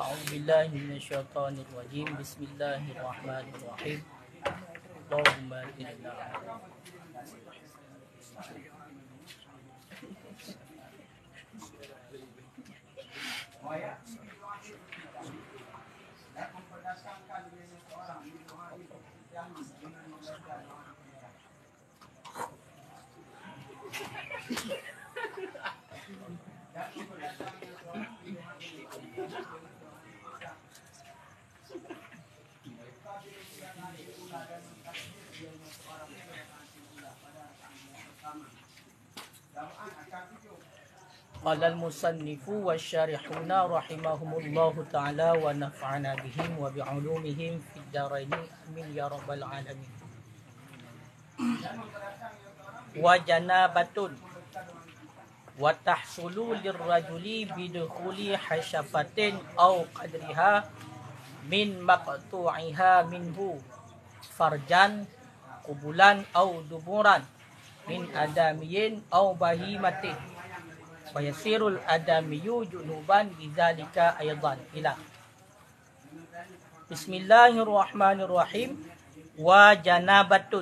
أعوذ بالله من الشيطان الرجيم بسم الله الرحمن الرحيم اللهم إنا قال المصنف والشارحون رحمهم الله تعالى ونفعنا بهم وبعلومهم في الدارين آمين يا رب العالمين. وجنابة وتحصل للرجل بدخول حشفة أو قدرها من مقطوعها منه فرجا قبلا أو دبورا من آدمي أو بهيمة ويصير الآدمي جنوبا بذلك أيضا إلى بسم الله الرحمن الرحيم. وجنابة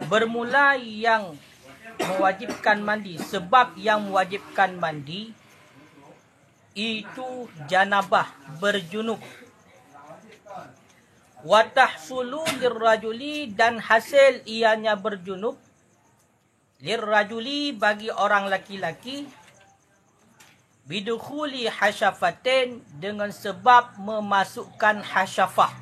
bermula yang mewajibkan mandi, sebab yang mewajibkan mandi itu janabah, berjunub. Wa tahsulu lirrajuli, dan hasil ianya berjunub, lirrajuli bagi orang laki-laki, bidukhuli hasyafatin dengan sebab memasukkan hasyafah,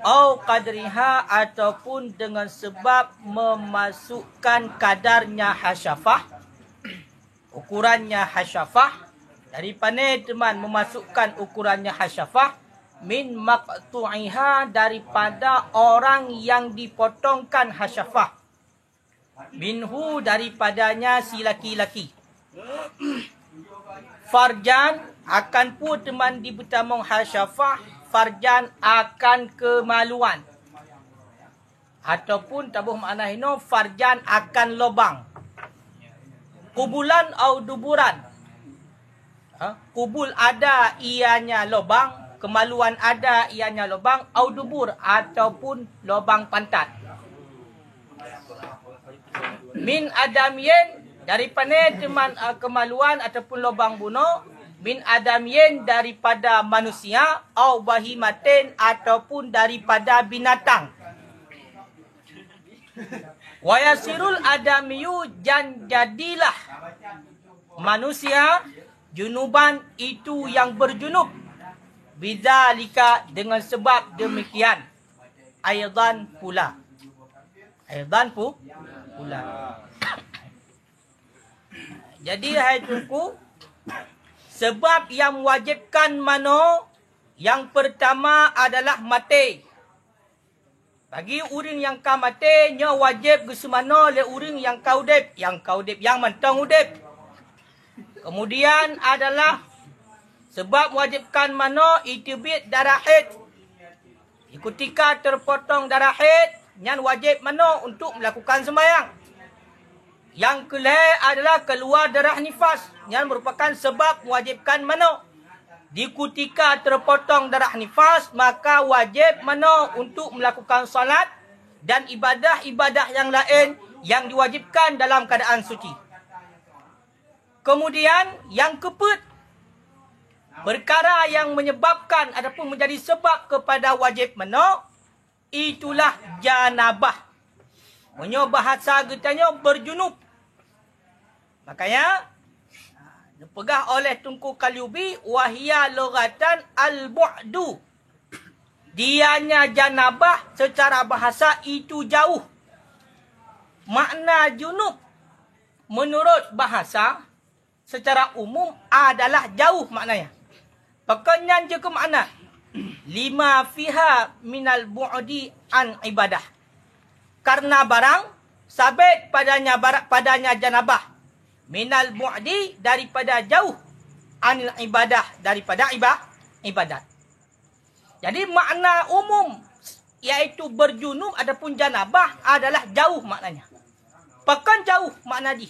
au qadriha ataupun dengan sebab memasukkan kadarnya hasyafah, ukurannya hasyafah. Daripada teman memasukkan ukurannya hasyafah, min maqtu'iha daripada orang yang dipotongkan hasyafah, minhu daripadanya si laki-laki. Farjan akan pun teman dibertamung hasyafah, farjan akan kemaluan, ataupun tabuh makna hino farjan akan lobang. Kubulan atau duburan, kubul ada ianya lobang, kemaluan ada ianya lobang, atau dubur ataupun lobang pantat. Min adamien daripada teman kemaluan ataupun lobang bunuh, min adamien daripada manusia, au bahimatin ataupun daripada binatang. Wa yasirul adamiyu, dan jadilah manusia junuban itu yang berjunub, bidzalika dengan sebab demikian, aidan pula, pula. Jadi hai tuanku, sebab yang mewajibkan mano yang pertama adalah mati. Bagi orang yang kau mati, nya wajib kesemano le orang yang kau udip, yang mentang udip. Kemudian adalah sebab mewajibkan mano itibit darah haid. Ketika terpotong darah haid, nyan wajib mano untuk melakukan sembahyang. Yang kelih adalah keluar darah nifas, yang merupakan sebab mewajibkan mano. Di ketika terpotong darah nifas, maka wajib mano untuk melakukan salat dan ibadah-ibadah yang lain yang diwajibkan dalam keadaan suci. Kemudian yang keempat, perkara yang menyebabkan ataupun menjadi sebab kepada wajib mano, itulah janabah. Menyo bahasa getanya berjunub. Makanya dipegah oleh Tunku Qalyubi, wahia lughatan al-bu'du. Dianya janabah secara bahasa itu jauh. Makna junub menurut bahasa secara umum adalah jauh maknanya. Pekenyan je ke makna lima fiha minal bu'di an ibadah. Karena barang sabit padanya janabah, minal bu'di daripada jauh, anil ibadah daripada ibadat. Jadi makna umum iaitu berjunub adapun janabah adalah jauh maknanya. Pekan jauh makna di.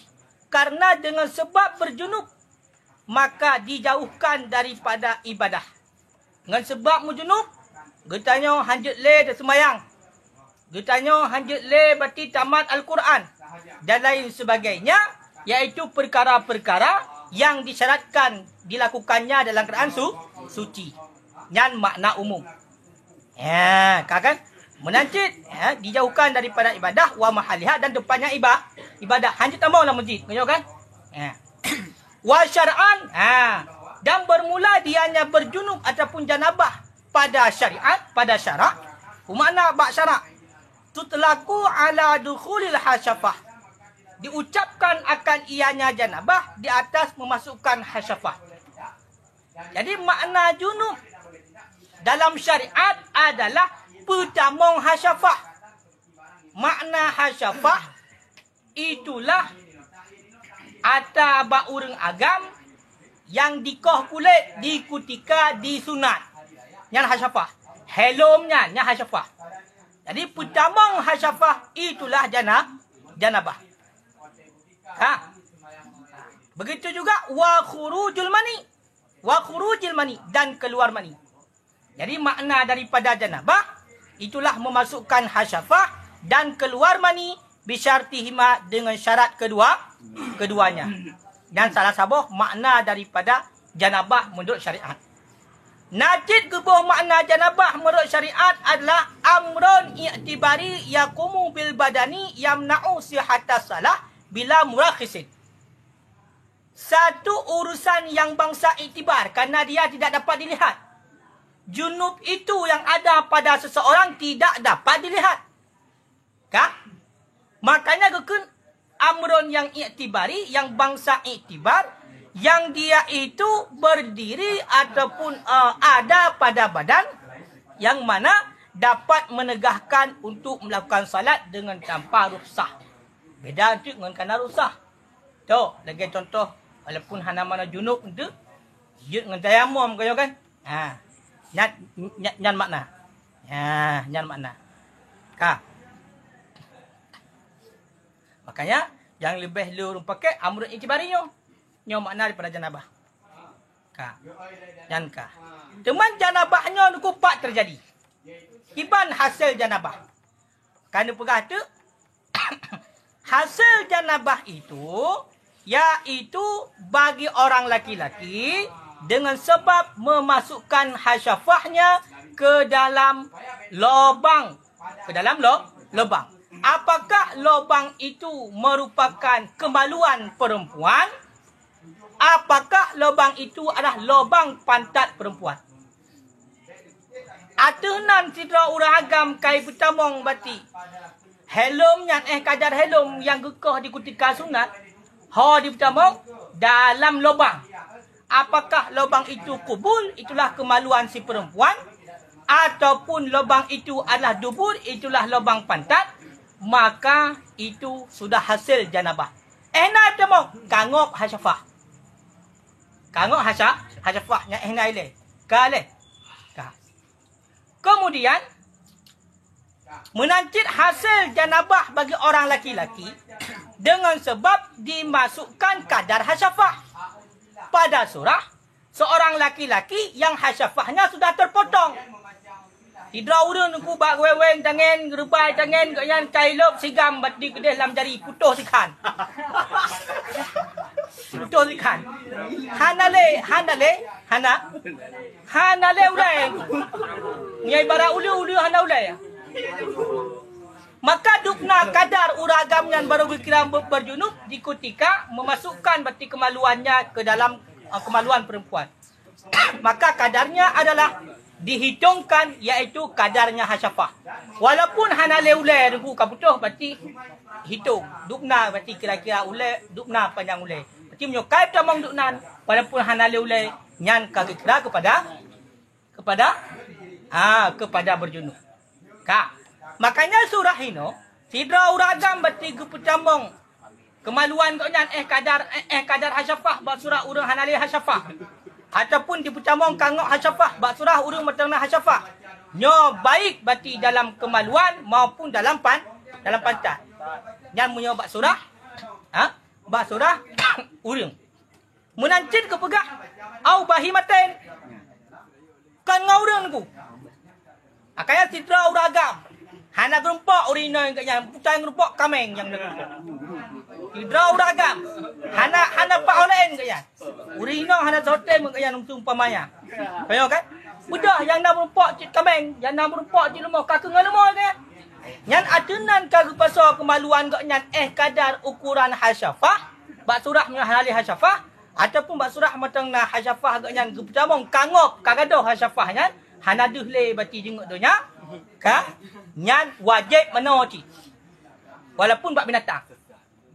Karena dengan sebab berjunub maka dijauhkan daripada ibadah. Dengan sebab mu junub, getanya hanjut le dah semayang. Getanya hanjut le berarti tamat Al-Quran dan lain sebagainya, iaitu perkara-perkara yang disyaratkan dilakukannya dalam keadaan suci. Yang makna umum. Ya, kan? Menancit, ya, dijauhkan daripada ibadah wa mahaliha dan tempatnya ibadah. Hanjut tambah dalam masjid, kan? Ya. Wa syar'an, dan bermula dianya berjunub ataupun janabah pada syariat, pada syarak. Makna bak syarak tutlaku ala dukhulil hasyafah, diucapkan akan ianya janabah di atas memasukkan hasyafah. Jadi makna junub dalam syariat adalah pertamong hasyafah. Makna hasyafah itulah ata ba urang agam yang dikoh kulit di ketika disunat. Yang hasyafah. Helomnya nya hasyafah. Jadi pertamong hasyafah itulah janabah. Begitu juga wa khurujul mani. Wa khurujul mani dan keluar mani. Jadi makna daripada janabah itulah memasukkan hasyafah dan keluar mani bisyartihima dengan syarat keduanya. Dan salah satu makna daripada janabah menurut syariat. Najid gebuh makna janabah menurut syariat adalah amrun i'tibari yaqumu bil badani yamna'u sihhatas salah bila murakhisin. Satu urusan yang bangsa iktibar kerana dia tidak dapat dilihat. Junub itu yang ada pada seseorang tidak dapat dilihat. Makanya kekun amrun yang i'tibari, yang bangsa iktibar, yang dia itu berdiri ataupun ada pada badan yang mana dapat menegahkan untuk melakukan salat dengan tanpa rukhsah. Beda dengan kena rukhsah. Tu, lagi contoh, walaupun hana mana junub itu, dengan tayamum kaya kan? Nyan makna. Nyan makna. Makanya yang lebih lu pakai amrun i'tibarinya. Nyo makna daripada janabah. Teman janabahnya kupat terjadi. Iban hasil janabah. Kerana pegah tu hasil janabah itu iaitu bagi orang laki-laki dengan sebab memasukkan hasyafahnya ke dalam lubang. Lubang. Apakah lubang itu merupakan kemaluan perempuan? Apakah lubang itu adalah lubang pantat perempuan? Atunan sidra urang agam kai pertamong bati. Helomnya kadar helom yang gekah di ketika sunat. Di pertamong dalam lubang. Apakah lubang itu kubul, itulah kemaluan si perempuan, ataupun lubang itu adalah dubur, itulah lubang pantat, maka itu sudah hasil janabah. Nak pertamong kangok hasyafah. Kangok hasyafahnya ile. Kemudian menancit hasil janabah bagi orang laki-laki dengan sebab dimasukkan kadar hasyafah. Pada surah, seorang laki-laki yang hasyafahnya sudah terpotong. Tidak urun ku bak weweng tangan, gerupai tangan, goyan kailop sigam badi kedeh lam jari putus ikan. Putus ikan. Hanale ulai. Nyai bara ulu hana ulai. Maka dukna kadar uragam yang baru berkira berjunub di ketika memasukkan bati kemaluannya ke dalam kemaluan perempuan. Maka kadarnya adalah dihitungkan iaitu kadarnya hasyafah. Walaupun hana leulai regu kabutuh bati hitung. Dukna bati kira-kira ulai, dukna panjang ulai. Bati menyokai tamang duknan walaupun hana leulai nyan kira kepada berjunub. Makanya surah ini sidra uragam bati guputambong kemaluan kau nyan kadar hasyafah bak surah urang hanali hasyafah ataupun dipucamong kangok hasyafah bak surah urang matangna hasyafah nyo baik bati dalam kemaluan maupun dalam pantat yang munyo bak surah urang Menancit ke pegah. Au bahimaten. Kan ngaurang ku. Akaya sidra uragam. Hana gerumpak urina yang putai gerumpak kameng yang nak. Sidra uragam. Hana pak olain ke yang. Urina hana sotem ke yang umpamanya. Faham kan? Budak yang nak gerumpak cik kameng, yang nak gerumpak cik lemah, kaki dengan lemah ke. Yang adunan kagak pasal kemaluan ke yang kadar ukuran hasyafah. Bak surah menhalali hasyafah ataupun bak surah matang na hasyafah ke yang pertama kangop kagadoh hasyafahnya. Hana duhle bati jenguk donya. Ka? Nyan wajib menoti. Walaupun bak binatang.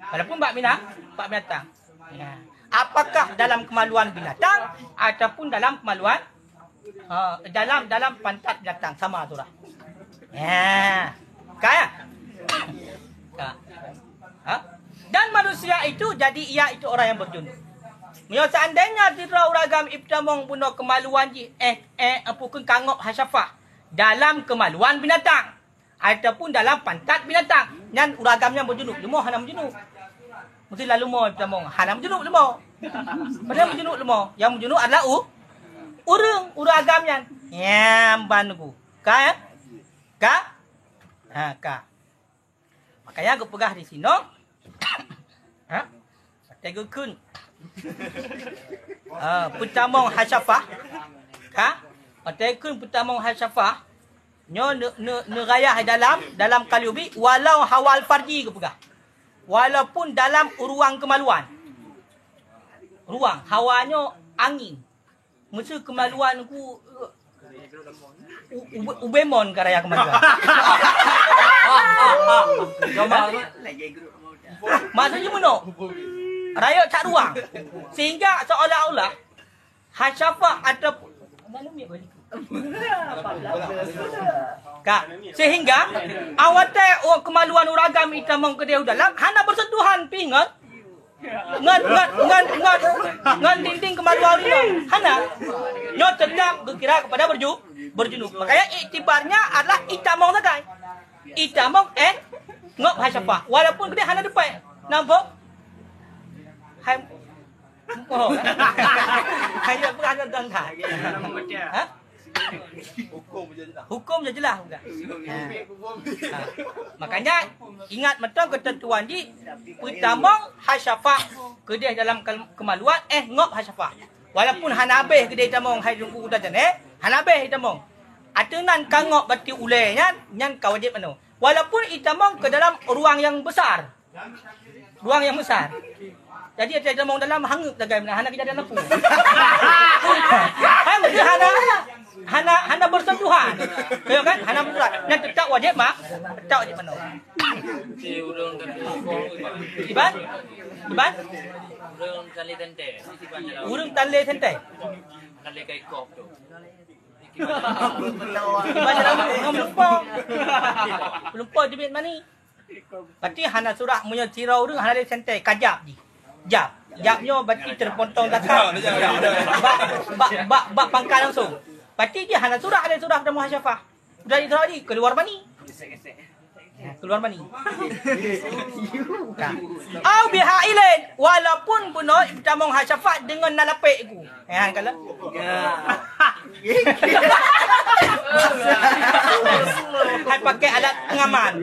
Walaupun bak binatang. Ya. Apakah dalam kemaluan binatang ataupun dalam kemaluan dalam pantat binatang sama surah. Ya. Kaya? Ka. Ha? Dan manusia itu jadi ia itu orang yang berjunuk. Mio seandainya tidak uragam ibtamong bunuh kemaluan ji apukun kangop hasyafah dalam kemaluan binatang ataupun dalam pantat binatang nyan uragamnya berjunuk lemah hana berjunuk mesti lalu mo ibtamong hana berjunuk lemah padahal berjunuk lemah yang berjunuk adalah uragamnya nyamban ku ka makanya aku pegah di sini ha tega kun putamong hasyafah ka patekun putamong hasyafah nyo nerayah dalam kalubi walau hawal farji ke pegah walaupun dalam ruang kemaluan ruang hawanya angin musuh kemaluan ku ubemon karaya kemaluan maksudnya mana rakyat cak ruang sehingga seolah-olah hasyafah atau Kak, sehingga awate kemaluan uragam itamong kedeu dalam hana bersentuhan pingat ngan dinding kemaluan ini hana nyo tetap berkira kepada berjunuk makanya iktibarnya adalah itamong sakai itamong ngop hasyafah walaupun gede hana depan nampak hai oh hanya berada dalam thai ha hukum je jelas enggak makanya ingat betul ketentuan di utamong hasyafah kedih dalam kemaluan ngop hasyafah walaupun hanabeh kedih tamong hai jungku udah jane hanabeh tamong atunan kangop bati ulenya nyan kawajib anu walaupun itamong ke dalam ruang yang besar jadi ada tamong dalam hangup dagai hana kejadian lampu hana bersentuhan betul kan hana bersentuhan dan tetap wajib mak tetap wajib mana iban urung tali tente tali kai kop tu iban dalam lupa jebit mani berarti hana surah punya sirau urung hana tente kajap ji Jabnya berarti terpotong zakat. Bak pangkal langsung. Berarti dia hana surah ada surah dalam hasyafah. Sudah itu tadi keluar mani. Keluar mani. Au biha ilain walaupun bunuh tamong hasyafah dengan nalapek ku. Kalau hai pakai alat pengaman.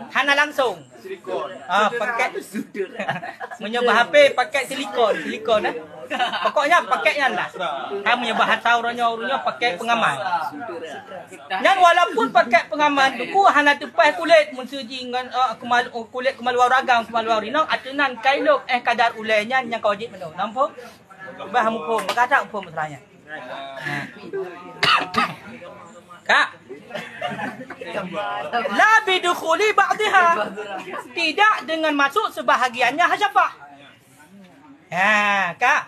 Hana langsung. Pakai menyebah HP pakai silikon pokoknya pakainya lah kamu nyebah saurannya pakai pengaman dan walaupun pakai pengaman duku hana tupai kulit mensuji dengan kulit kemaluan ragam kemaluan rinong atunan kailuk kadar ulenya yang kau wajib menung nampak bah hukum berkata hukum masalahnya Kak la bidukhuli ba'dha tidak dengan masuk sebahagiannya hasyafah Kak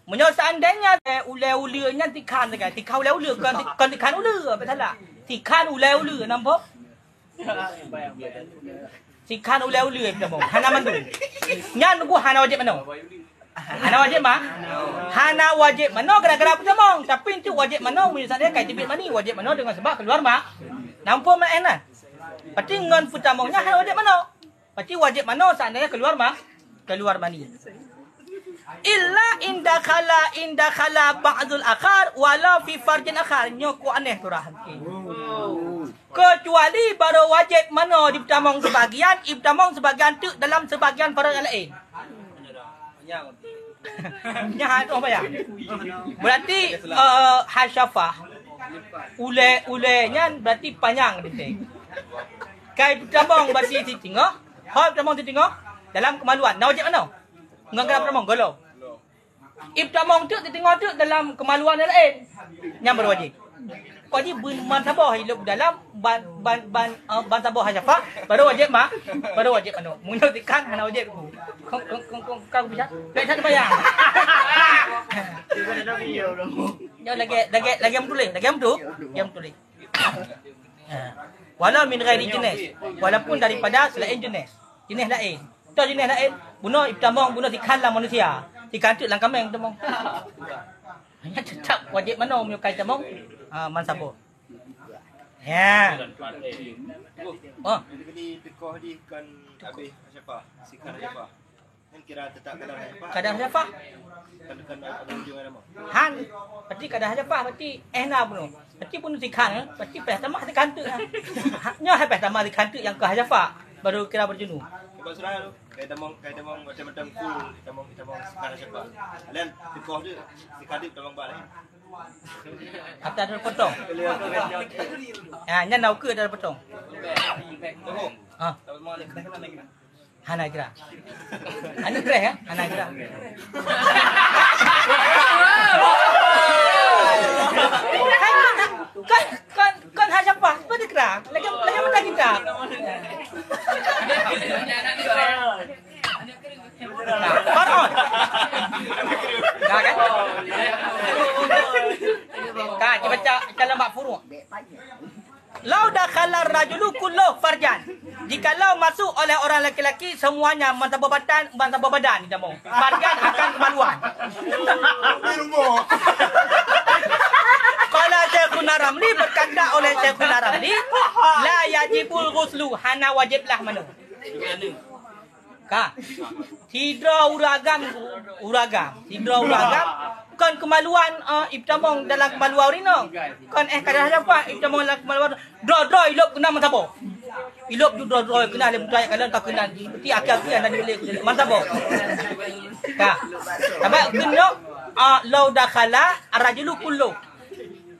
menyo seandainya ule-ulenya tikhan dekat tikau ule-ule kan tikhan ule apa salah tikhan ule-ule nampak tikhan ule-ule nampak hana mandu nyan ku hana wajib mano hana wajib mah hana wajib mano gara-gara pertama tapi itu wajib mano misalnya kayak tibit mani wajib mano dengan sebab keluar mah nampak mah enak berarti ngan pertamanya hana wajib mano berarti wajib mano seandainya keluar mani illa inda khala ba'dul akhar wala fi farjin akhar. Nyoko aneh tu rahati. Kecuali baru wajib mano ditamong sebagian, ibtamong sebagian tu dalam sebagian faraj lain. Nya tu apa ya? Berarti hasyafah ule-ulenya berarti panjang detik. Kai tamong berarti tengok. Hak tamong tengok dalam kemaluan. Nak wajib mana? Ngangkat tamong golo. Ibtamong tu tengok tu dalam kemaluan lain. Yang berwajib. Kau ni ban sabah hidup dalam ban sabah hasyafah baru wajib mah baru wajib anu munyo tikan hana wajib kau bisa tak ada bayang yo lagi tulis walau min ghairi jenis walaupun daripada selain jenis lain tu jenis lain bunuh ibtamong bunuh tikan lah manusia tikan tu lang kameng tamong hanya tetap wajib mana menyukai tamong mansabo. Ya. Oh. Jadi pikoh di kan habis siapa? Sikan siapa? Kan kira tetap kadar siapa? Kadar siapa? Kan ujung ada mau. Han. Berarti kadar siapa? Berarti na bunuh. Berarti bunuh sikan, berarti peh tamah di kantu. Nya hai peh tamah di kantu yang ke siapa? Baru kira berjenuh. Coba surah tu. Kayak tamong macam-macam full, tamong sikan siapa? Dan pikoh tu sikan dia tamong balik. Atau ada potong. Nya nau ke ada potong. Hana kira. Anu kira ya? Hana kira. Kan haja apa? Betul kira. Lagi mana kita? Koron. Nah kan? Kan kita baca dalam bab furu'. Lau dakhala rajulu kullu farjan. Jikalau masuk oleh orang lelaki semuanya mansabah badan di dalam. Farjan akan kemaluan. Qala Syekhuna Ramli berkata oleh Syekhuna Ramli, la yajibul ghuslu hana wajiblah manu. Ka. Tidra uragam. Kon kemaluan ibtamong dalam kemaluan rino. Kon kadang siapa ibtamong dalam kemaluan dro ilop kena mansabo. Ilop tu dro kena le budaya kalau tak kena seperti akal-akal yang boleh mansabo. Ka. Sebab kena law dakhala ar-rajulu kullu.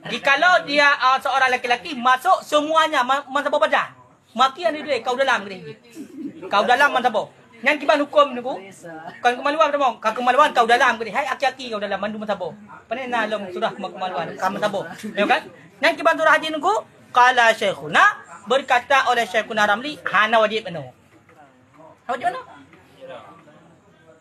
Jikalau dia seorang lelaki masuk semuanya mansabo badan. Maki yang dia kau dalam gini. Kau dalam mansabo. Yang kiban hukum ni ku. Kan kemaluan tamong, ka kemaluan kau dalam gini. Hai aki-aki kau dalam mandu mansabo. Pane na long surah kemaluan ka mansabo. Ya kan? Yang kiban surah haji ni ku, qala Syekhuna berkata oleh Syekhuna Ramli, hana wajib anu. Wajib anu?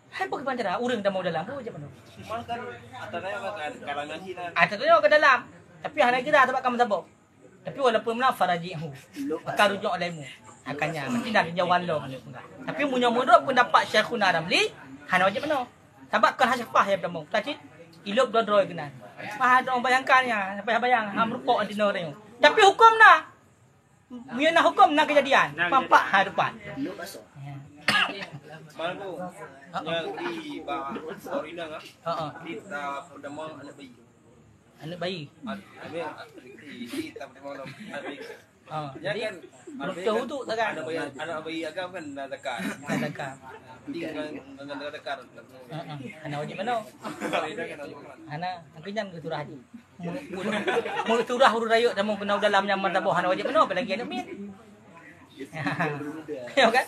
Hai pok pancara urang tamong dalam wajib anu. Cuma kan atasnya kalangan hilang. Atasnya ke dalam. Tapi hana kira sebab ka mansabo. Tapi walaupun mana farajihu. Maka rujuk olehmu. Akannya mesti dah jawab lo. Tapi punya menurut pendapat Syekhuna Ramli hana wajib penuh. Sebab kan hasyafah ya bertemu. Tadi ilok dua-dua kena. Faham dong bayangkannya, sampai bayang ham rupok antino orang. Tapi hukum nah. Punya hukum nah kejadian. Pampak hadapan. Mana tu? Yang di bah Florida ngah. Kita pertama anak bayi. Anak bayi. Kita pertama anak bayi. Ya kan betul tu tak kan? Anak bayi agam kan dah dekat. Dah dekat. Tinggal dengan dekat. Hana wajib mana? Hana angkinan ke surah haji. Mulu surah huruf rayuk dan mau kenal dalam nyaman tabuh hana wajib mana apalagi anak min. Ya kan?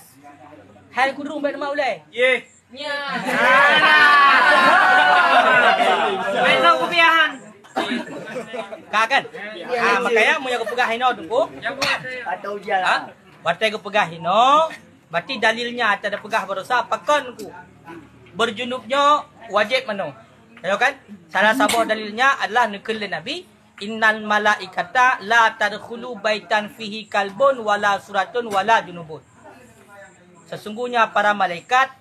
Hal kudung baik nama ulai. Ye. Ya. Besok kebiahan. Kan? Makanya mu yang kepegah hino tu. Atau jalan. Batai kepegah hino, berarti dalilnya ada pegah berusaha pakon ku. Berjunubnya wajib mano. Ya kan? Salah satu dalilnya adalah nukil Nabi, innal malaikata la tadkhulu baitan fihi kalbun wala suratun wala junubun. Sesungguhnya para malaikat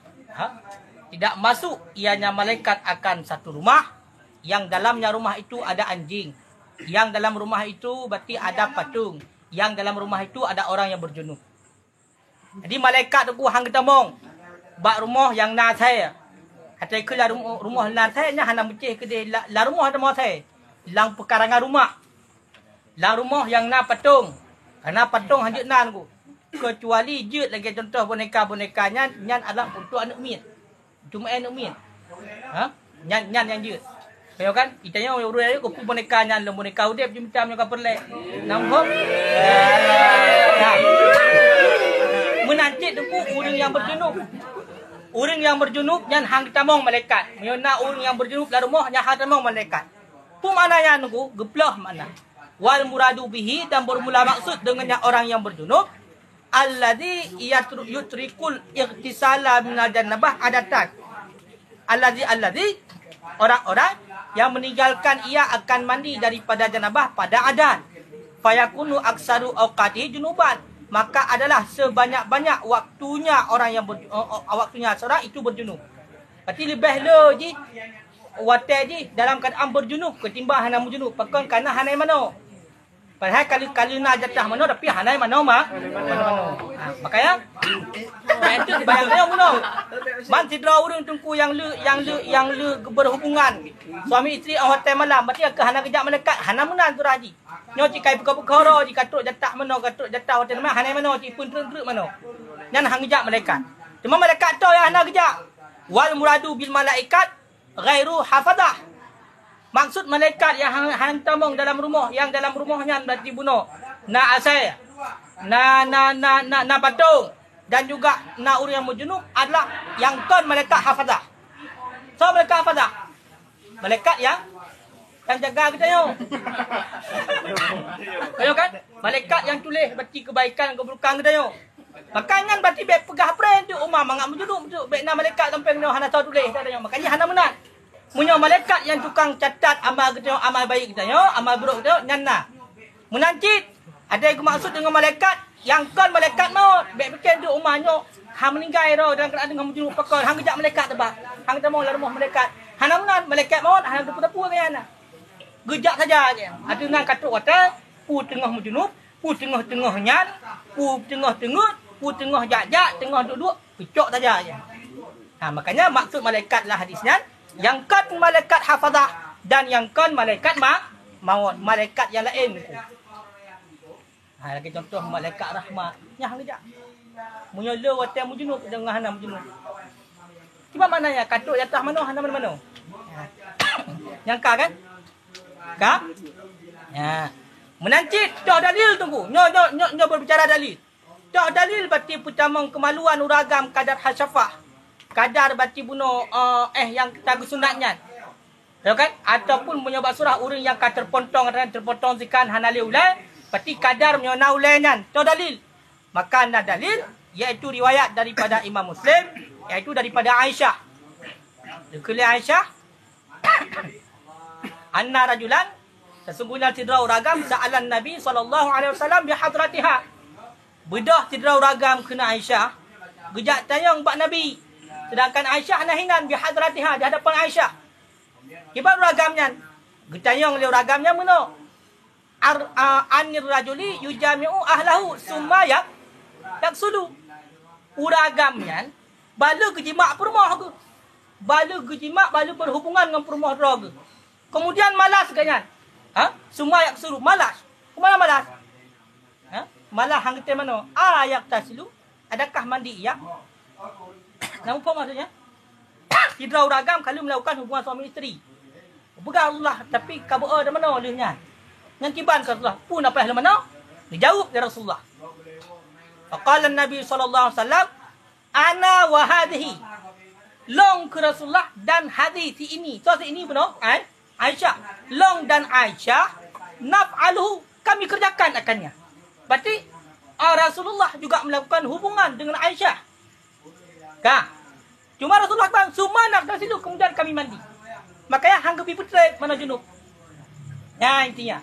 tidak masuk ianya malaikat akan satu rumah yang dalamnya rumah itu ada anjing. Yang dalam rumah itu berarti ada patung. Yang dalam rumah itu ada orang yang berjunub. Jadi malaikat tu hang ketamong. Bak rumah yang na saya. Hatai ke rumah lan saya nya hana mecih ke dia la rumah ada saya. Lang pekarangan rumah. Lang rumah yang na patung. Karena patung hanjut nan ku. Kecuali je lagi contoh boneka-boneka nyan adalah untuk anak min. Cuma anak min. Ha? Nyan yang je. Kau kan? Itanya urut ayo ku boneka nyan le boneka udep je macam yang perle. Nampak? Menancit tu orang yang berjunub. Orang yang berjunub nyan hang tamong malaikat. Menyona orang yang berjunub la rumah nyan hang tamong malaikat. Pu mana yang nunggu geblah mana? Wal muradu bihi dan bermula maksud dengannya orang yang berjunub alladzi yutrikul ightisala minal janabah adatan. Alladzi orang-orang yang meninggalkan ia akan mandi daripada janabah pada adat. Fayakunu aksaru awqati junuban. Maka adalah sebanyak-banyak waktunya orang yang waktunya seorang itu berjunub. Berarti lebih le je watai je dalam keadaan berjunub ketimbang hana berjunub. Pakon kana hanai mano. Padahal kalau nak jatah mano tapi hanai mano mano. Makanya itu bayangnya mano. Man sidra urang tungku yang lu berhubungan suami isteri hotel malam berarti ke hana kejak malaikat hana menan tu raji. Nyo cikai buka-buka di katuk jatah mano katuk jatah hotel mana hanai mano ci pun teruk mano. Nyan hang kejak malaikat. Cuma malaikat tu yang hana kejak. Wal muradu bil malaikat ghairu hafadah. Maksud malaikat yang hang tamong dalam rumah, yang dalam rumahnya berarti bunuh. Na asai. Na patung dan juga na orang yang berjunub adalah yang kon malaikat hafadah. So malaikat hafadah. Malaikat yang jaga kita yo. Ayo kan? Malaikat yang tulis berarti kebaikan keburukan kita yo. Makanya berarti baik pegah pren tu umah mangak berjunub tu baik na malaikat sampai no hana tahu tulis dah yo. Makanya hana menang. Punya malaikat yang tukang catat amal kita, amal baik kita, yo, amal buruk kita, nyana. Menancit. Ada yang maksud dengan malaikat yang kon malaikat maut. Baik bikin tu umahnya hang meninggal ro dalam keadaan dengan menjunub pakon, hang kejak malaikat tebak. Hang kita mau la rumah malaikat. Hana menan malaikat maut, hang tepu-tepu kayana. Gejak saja je. Ada nang katuk kata, pu tengah menjunub, pu tengah-tengah nyan, pu tengah tengut, pu tengah jak-jak, tengah duduk, kecok saja je. Makanya maksud malaikat lah hadisnya. Yang kan malaikat hafazah dan yang kan malaikat maut, malaikat yang lain. Lagi contoh malaikat rahmat. Nyah kejap. Munyo le wate mujunub dengan hana mujunub. Cuba maknanya katuk jatah mano hana mano. Yang ka kan? Ka? Ya. Menancit dah dalil tunggu. Nyo berbicara dalil. Dah dalil berarti pertama kemaluan uragam kadar hasyafah. Kadar bati bunuh yang tagu sunatnya. Ya kan? Ataupun menyebab surah orang yang terpontong dan terpotong zikan hanali ulai, berarti kadar menyona ulainya. Itu dalil. Maka ada dalil iaitu riwayat daripada Imam Muslim, iaitu daripada Aisyah. Dikuli Aisyah anna rajulan sesungguhnya sidra uragam sa'alan Nabi SAW bihadratiha. Bedah sidra uragam kena Aisyah. Gejak tayang bak Nabi. Sedangkan Aisyah nahinan bihadratiha di hadapan Aisyah. Kibar ragamnya. Getayang oleh ragamnya mana? Anir rajuli yujami'u ahlahu summa yaksulu. Uragamnya bala kejimak perumah ke. Bala kejimak, bala berhubungan dengan perumah raga. Kemudian malas kanyan. Summa yaksulu, malas. Kemana malas? Malah hang kita mana? Ayak tasilu. Adakah mandi ya? Nampak maksudnya? Sidra uragam kalau melakukan hubungan suami isteri. Pegang Allah tapi kabar ada mana olehnya? Yang kiban ke Rasulullah. Pun apa yang mana? Dijawab dari Rasulullah. Faqala Nabi sallallahu alaihi wasallam, ana wa hadhihi. Long ke Rasulullah dan hadis ini. So ini benar? Aisyah. Long dan Aisyah naf'aluhu. Kami kerjakan akannya. Berarti Rasulullah juga melakukan hubungan dengan Aisyah. Cuma Rasulullah bang sumanak dari situ kemudian kami mandi. Makanya hang kepi putra mana junub. Ya intinya.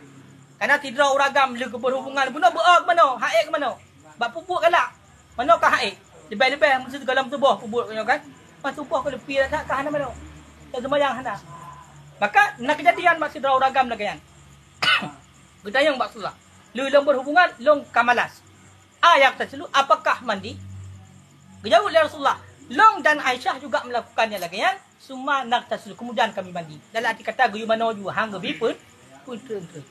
Karena tidra uragam le berhubungan bunuh beak mana, haik mana. Bab pupuk galak. Mana ka haik? Lebih-lebih mesti dalam tubuh pupuk kan. Pas tubuh ke lepi tak hana mana. Tak sembahyang hana. Maka nak kejadian mak tidra uragam lagi kan. Gedayang bab Rasulullah. Le berhubungan long kamalas. Ayak terselu apakah mandi? Jawab oleh Rasulullah. Long dan Aisyah juga melakukannya lagi kan. summa naqtasil. Kemudian kami mandi. Dalam arti kata guyu mano ju hang gebi pun terus.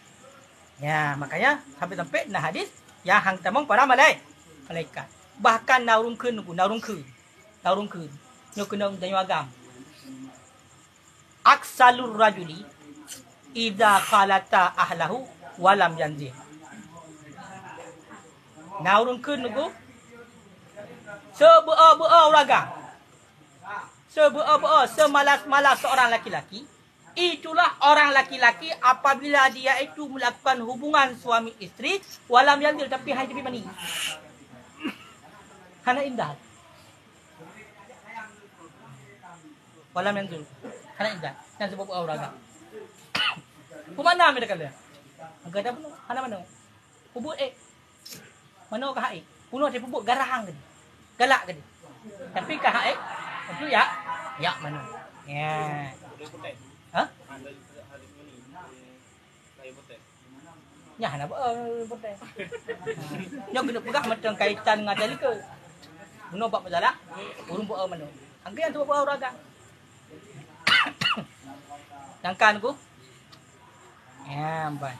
Ya, makanya sampai-sampai nah hadis ya hang tamong para malaikat. Bahkan naurung keun. Nyo kena danyo agam. Aksalur rajuli idza khalata ahlahu walam yanzih. Naurung keun nugu sebea-bea uragang. Sebea-bea, semalas-malas seorang laki-laki. Itulah orang laki-laki apabila dia itu melakukan hubungan suami istri walam yanzil, tapi hanya tepi mani. Hana indah. Walam yanzil. Hana indah. Dan sebab uragang. Kumana mereka kata? Agak dah hana mana? Pubuk Mana kah puno dia pubuk garang tadi. Galak tadi. Tapi kah itu ya mana? Ya. Hah? Ya, nak potek. Nyo kena pegah macam kaitan dengan tali ke. Puno bab masalah. Urung buat mana? Angkat tu buat uragang. Dangkan ku. Ya, baik.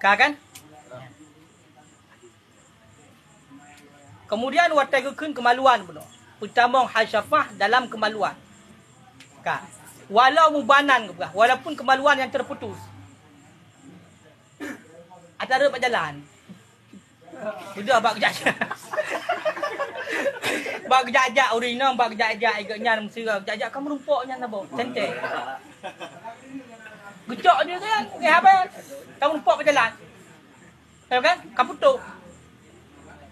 Kan? Kemudian wategukun kemaluan pun. Utamong hasyafah dalam kemaluan. Ka. Walau mubanan ke walaupun kemaluan yang terputus. Antara berjalan. Sudah bak kejak. Bak kejak urina, bak kejak iganya mesra. Kejak kamu rumpoknya nabo. Cantik. Gecok dia kan. Apa? Kamu rumpok berjalan. Tahu kan? Kaputuk.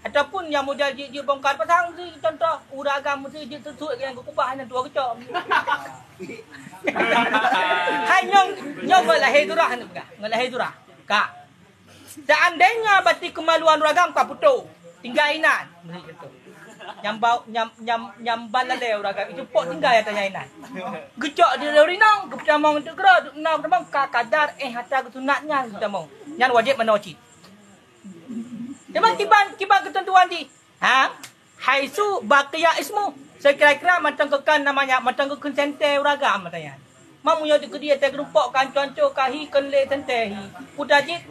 Ataupun yang modal dia bongkar pasang tu contoh uragang mesti dia susut yang kubah hanya dua gecok. Hai nyong lahir durah ni bukan? Lahir durah. Kak. Seandainya bati kemaluan uragang kaputuk. Tinggal inan. Mesti gitu. Nyambal lalai uragang itu pok tinggal ya tanya inan. Gecok dia rinang, kepamong tu gerak, nak memang kadar hatta kesunatnya ketamong. Yang wajib menocit. Memang kiban ketentuan di. Haisu baqiya ismu. Sekira-kira macam kekan namanya, macam kekan sente uragam matanya. Mamu yo ke dia tak rumpok kan conco kahi kenle sente hi. Pudajit.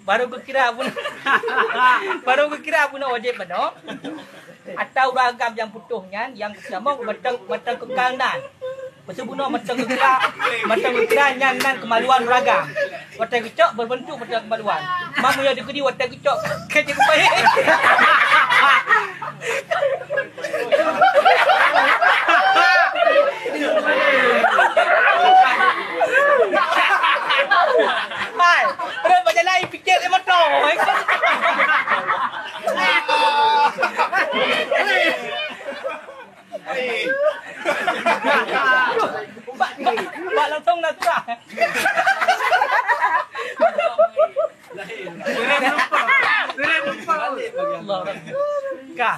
Baru kira pun wajib benar. Atau ragam yang putuhnya yang pertama macam kekanan. Sebenarnya macam kekira nyan kemaluan ragam. Watak kecok berbentuk macam kemaluan. Mamu yang dikedi watak kecok kecik baik. Hai, ada baca lain fikir dia motor. Pak langsung nak sah. Kah,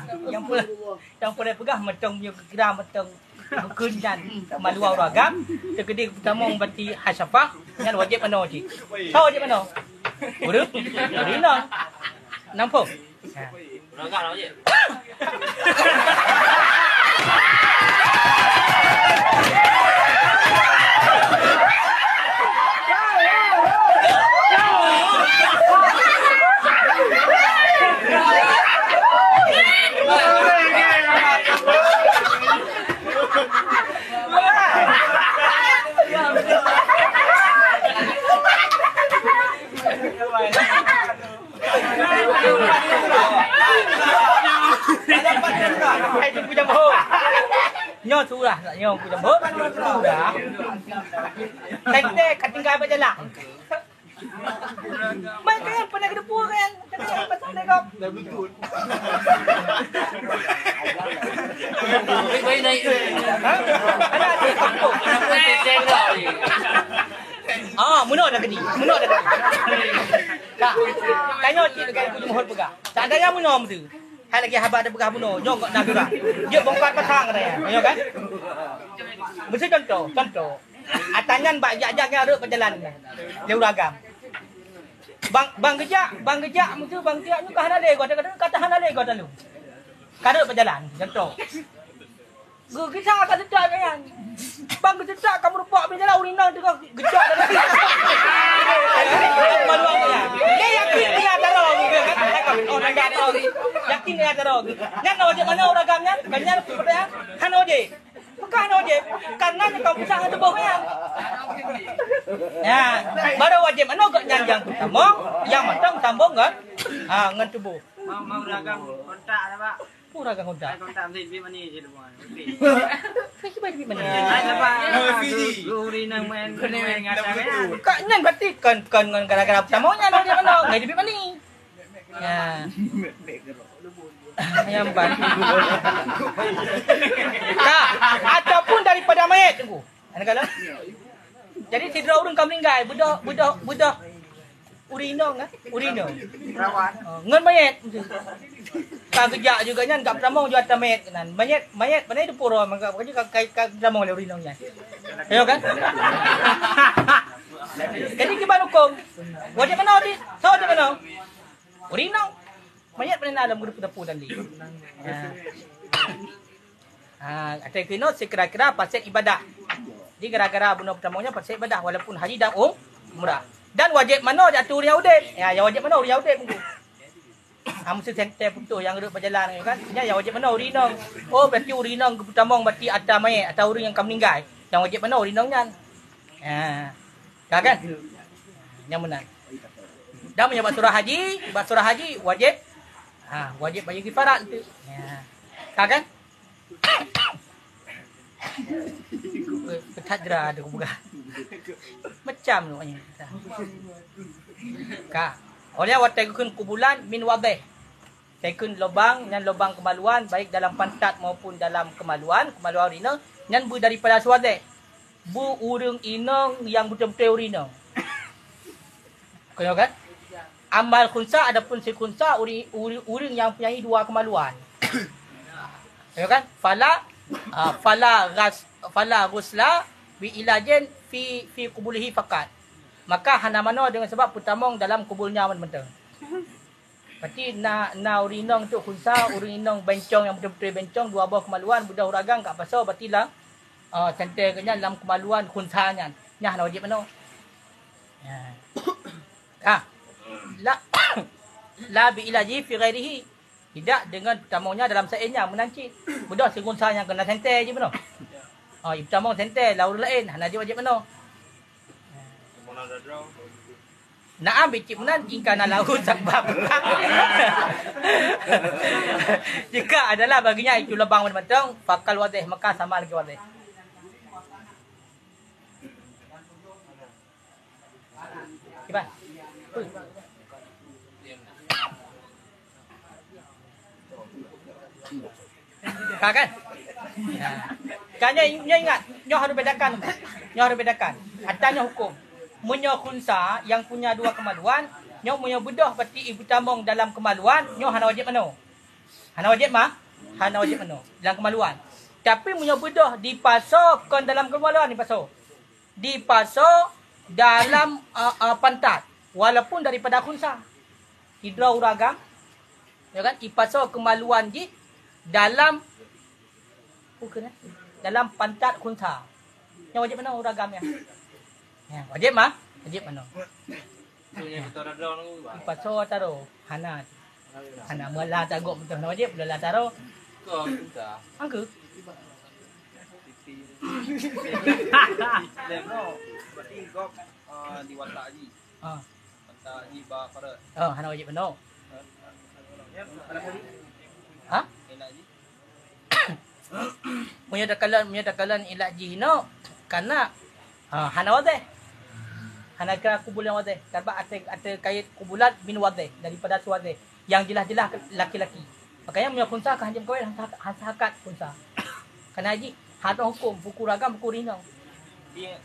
yang pernah pegang macam punya kira macam kekunjan maluau ragam. Terkedi pertama berarti hasyafah dengan wajib mana wajib. Tahu wajib mana? Urut, urina. Nampak? Ragam wajib. Nyo surah tak nyo punya bot. Surah. Tente ketinggal berjalan. Main kan pernah ke dapur kan. Cakap pasal dekap. Dah betul. Baik naik. Ha? Ada kampung. Ceng dah ni. Muno dah kedi. Muno dah kedi. Kak. Kanyo cik dekat punya mohon pegah. Tak ada yang muno mesti. Hai lagi habat ada pegah muno. Nyok kok nak gerak. Dia bongkar pasang katanya. Kanyo kan? Mesti contoh. Atangan bak jak-jak yang ada berjalan. Leu ragam. Bang gejak mesti bang tiak ni kahana le kata hana le kata lu. Kada berjalan contoh. Kita akan sedar kan. Bang sedar kamu rupak berjalan urinang dengan gejak dah. Malu ya. Dia yakin dia ada roh kan. Oh nak ada roh. Yakin dia ada roh. Ngan wajib mana ragamnya? Kanyan seperti hana wajib. Bukan wajib karena kau pisang ada bohong. Ya, baru wajib mana kau nyanjang pertama, yang matang sambung kan? Ngan tubuh. Mau ragam kontak ada pak. Pura kan kontak. Kontak mesti lebih mana je tu bukan. Kau lebih mana? Ada pak. Guri nang main ngata kan. Kau nyan berarti kan gara-gara pertama nyan wajib mana? Ngai lebih mana? Ya. Yang ban. Ataupun daripada mayat tunggu. Ana kala. Jadi sidra urang kau meninggal, budak urinong Perawat. Ngan mayat. Ka gejak juga nyan kat pramong jo atas mayat nan. Mayat mana itu pura maka kai pramong le urinong nyan. Ayo kan? Jadi gimana hukum? Wajib mana di? Tahu di mana? Urinong. Mayat pernah dalam grup dapur dan li. Ada kena sekira-kira pasal ibadah. Jadi gara-gara bunuh pertamanya pasal ibadah walaupun haji dan umrah. Dan wajib mana jatuh uri audit? Ya, yang wajib mana uri audit tunggu. Mesti center putus yang duduk berjalan kan. Ya, wajib mana uri nong. Oh, berarti uri nong pertama berarti atas mayat atau uri yang kamu meninggal. Yang wajib mana uri nongnya. Kan? Yang benar. Dan menyebab surah haji wajib wajib bagi kifarat tu. Ya. Kan? Petadra ada buka. Macam tu ni. Ka. Oleh awak tekun kubulan min wadih. Tekun lubang dan lubang kemaluan baik dalam pantat maupun dalam kemaluan urina dan bu daripada suadih. Bu urung inong yang betul-betul urina. Kau kan? Amal khunsa adapun si khunsa uring yang punya dua kemaluan. Ya kan? Fala ghusla bi ilajin fi qubulihi faqat. Maka hana mano dengan sebab putamong dalam kubulnya mentang. Berarti na urinong tu khunsa urinong bencong yang betul-betul bencong dua buah kemaluan budak uragang kat pasal berarti lah center kenya dalam kemaluan khunsanya. Nya hana wajib mano. Ya. La bi ilaji fi ghairihi. Tidak dengan pertamanya dalam sainnya menancit. Budak segunsa yang kena senter je benar. Pertama senter laur lain hana je wajib benar. Naam bicik menan jika na laur sebab. Jika adalah baginya itu lubang betul fakal wadih maka sama lagi wadih. Kiban. Kan? Kanya ingat, nyo harus bedakan. Atanya hukum. Menyo khunsa yang punya dua kemaluan, nyo menyo bedah berarti ibu tamong dalam kemaluan, nyo hana wajib mano. Hana wajib mano dalam kemaluan. Tapi menyo bedah dipasok kon dalam kemaluan dipasok dalam pantat walaupun daripada khunsa. Hidra uragam. Ya kan? Ipasok kemaluan ji dalam dalam pantat khunsa. Yang wajib mana uragamnya? Ya, wajib mana? Punya betul ada orang tu. Paso taro hana mula tagok betul wajib mula taro. Kau sudah. Angku. Lemno berarti kau di watak haji. Watak haji ba pada. Hana wajib mana? Enak haji. Punya dakalan ilak jihno karena hana wajib. Hanakira kubulan wadih. Karena ada kait kubulan min wadih. Daripada suwadih. Yang jelas-jelas laki-laki. Makanya punya kunsa ke hanjam kawin hakat kunsa. Karena haji. Hata hukum. Buku ragam, buku rinang. Dia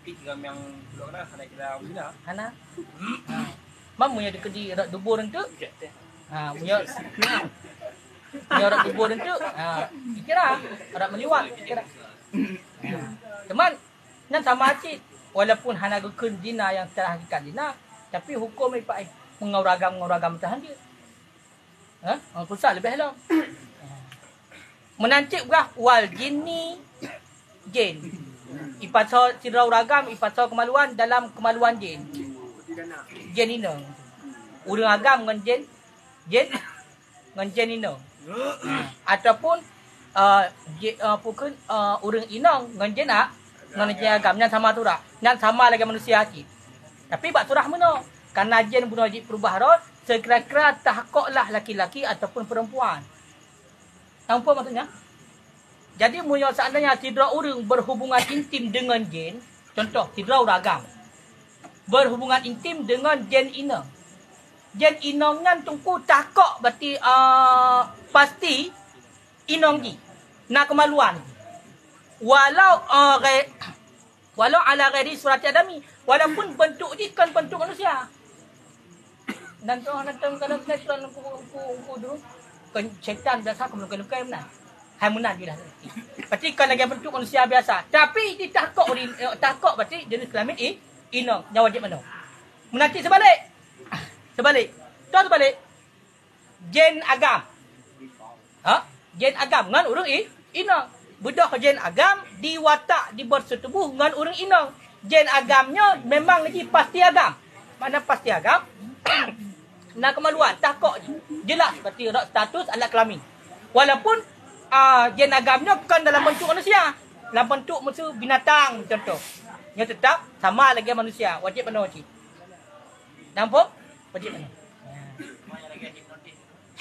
tinggal yang belum kena kena kira bina. Hana. Mam punya dekedi rak dubur tu. Punya rak dubur tu. Kira rak meliwat kira. Teman, nan sama acit. Walaupun hana gukun dina yang telah hakikat dina, tapi hukum ni pak mengauragam tahan dia. Orang pusat lebih halal. Menancik berah wal jinni jin. Ipasal sidrau ragam, ipasal kemaluan dalam kemaluan jin. Jin ina. Urang agam dengan jin dengan jin ina. Ataupun pukul urang ina dengan jin dengan jin agam yang sama tu dah. Yang sama lagi manusia hati. Tapi bak surah mana? Karena jin bunuh wajib perubah roh, sekira-kira tahkoklah laki-laki ataupun perempuan. Apa maksudnya? Jadi munya seandainya sidra orang berhubungan intim dengan jin, contoh sidra ragam. Berhubungan intim dengan jin ina. Jin inong ngan tungku takok berarti pasti inong ji. Nak kemaluan. Walau ala ghairi surati adami, walaupun bentuk ji kan bentuk manusia. Dan tu kalau sinetron ku dulu kan syaitan biasa aku lukai mana. Hai munad dia dah. Berarti kan lagi bentuk manusia biasa. Tapi dia takok berarti jenis kelamin inong yang wajib mana. Menanti sebalik. Tuan sebalik. Jin agam. Jin agam ngan urang inong. Budak jin agam diwatak di bersetubuh dengan urang inong. Jin agamnya memang lagi pasti agam. Mana pasti agam? Nak kemaluan, takok je. Jelas berarti status alat kelamin. Walaupun jin agamnya bukan dalam bentuk manusia. Dalam bentuk musuh binatang contoh. Yang tetap sama lagi manusia. Wajib mana wajib? Nampak? Wajib mana?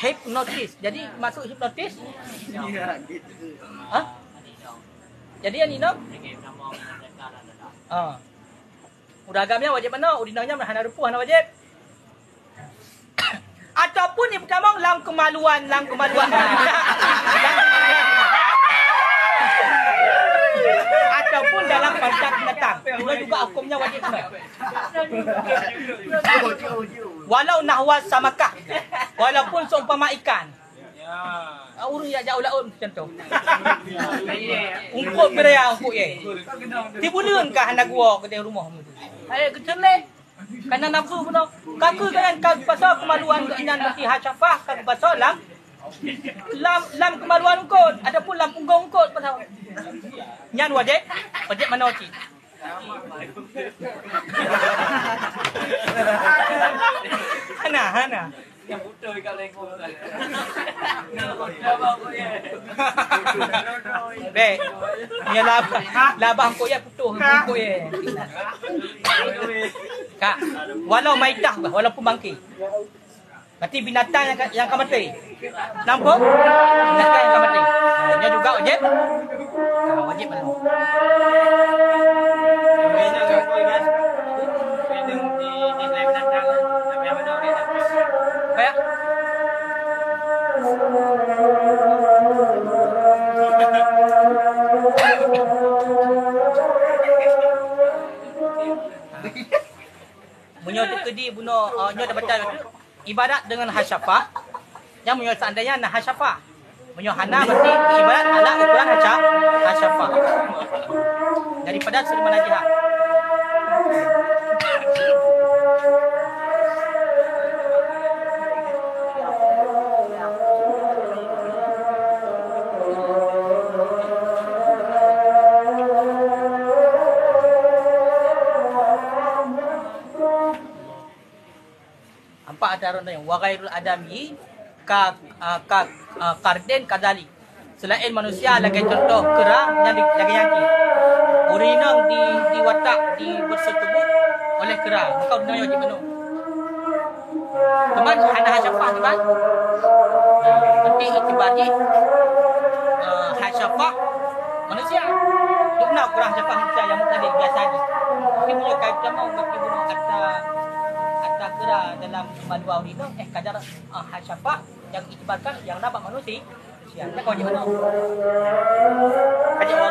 Hipnotis. Jadi masuk hipnotis? Ya, gitu. Jadi yang ini? Udah agamnya wajib mana? Udinanya hana rupuh, hana wajib. Ataupun yang pertama lang kemaluan. Ataupun dalam pancat binatang. Itu juga hukumnya wajib benar. Walau nahwas samakah. Walaupun seumpama ikan. Urang ya jauh laut contoh. Ungkut berea ungkut ye. Tibuleun ka hendak gua ke rumah mu tu. Ai keceleh. Karena nafsu puno. Kaku kan pasal kemaluan ke inan berarti hacafah kaku pasal lam kemaluan ungkut. Adapun lam punggung ungkut pasal. Nyan wajib mana wajib? Hana. Yang butuh ikat lengkung. Baik. Nya labang ko ya putuh ko ye. Kak, walau maitah walaupun bangkai. Berarti binatang yang akan mati. Nampak? Binatang yang akan mati. Nya juga wajib. Wajib mana? Kayak Munyo kedi buno nyo dah baca ibadat dengan hasyafah. Yang munyo seandainya nah hasyafah. Munyo hana berarti ibadat ala ukuran hasyafah. Daripada suri manajihah. Ada yang wagairul adami karden kadali. Selain manusia lagi contoh kera yang lagi yaki. Urinang di watak di bersetubuh oleh kera. Maka urinang wajib penuh. Teman hana hasyafah teman. Berarti itibari hasyafah manusia. Itu benar kurang hasyafah manusia yang tadi biasa ni. Tapi punya kaitan mau mati bunuh Atta Kera dalam Madwa Urino kadar Hasyafa yang itibarkan yang dapat manusia siapa kau jangan kaji Allah